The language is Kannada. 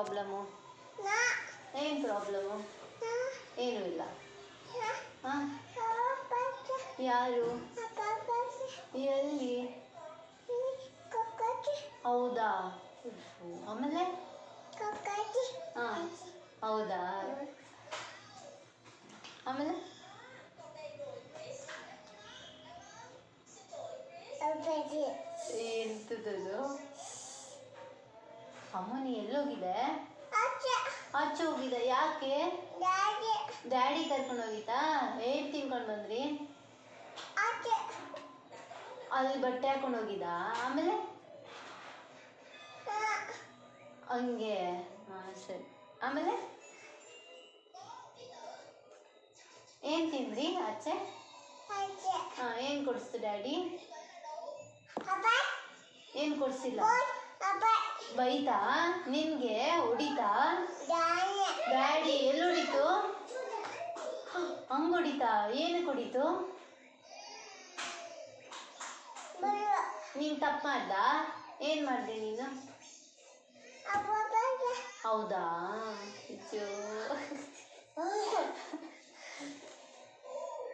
ಪ್ರಾಬ್ಲಮ್ಮು? ಏನು ಪ್ರಾಬ್ಲಮ್ಮು? ಏನೂ ಇಲ್ಲ. ಹಾಂ, ಯಾರು? ಎಲ್ಲಿ? ಹೌದಾ? ಆಮೇಲೆ? ಹಾಂ, ಹೌದಾ? ಆಮೇಲೆ ಎಂಥದ್ದು? ಅಮ್ಮನಿ ಎಲ್ಲೋಗಿದೆ? ಆಚೆ ಹೋಗಿದೆ. ಯಾಕೆ? ಡ್ಯಾಡಿ ಕರ್ಕೊಂಡು ಹೋಗಿತ್ತಾ? ಏನು ತಿನ್ಕೊಂಡು ಬಂದ್ರಿ? ಅಲ್ಲಿ ಬಟ್ಟೆ ಹಾಕೊಂಡು ಹೋಗಿದ್ದಾ? ಆಮೇಲೆ ಹಂಗೆ. ಹಾಂ, ಸರಿ. ಆಮೇಲೆ ಏನು ತಿಂದ್ರಿ ಆಚೆ? ಹಾಂ, ಏನು ಕೊಡಿಸ್ತು ಡ್ಯಾಡಿ? ಏನು ಕೊಡಿಸಿಲ್ಲ? ಬೈತಾ ನಿನಗೆ? ಹೊಡಿತಾ ಡ್ಯಾಡಿ? ಎಲ್ಲಿ ಹೊಡಿತು? ಹಂಗೆ ಹೊಡಿತಾ? ಏನು ಹೊಡಿತು? ನೀನು ತಪ್ಪು ಮಾಡ್ದ? ಏನು ಮಾಡಿದೆ ನೀನು? ಹೌದಾ? ಅಯ್ಯೋ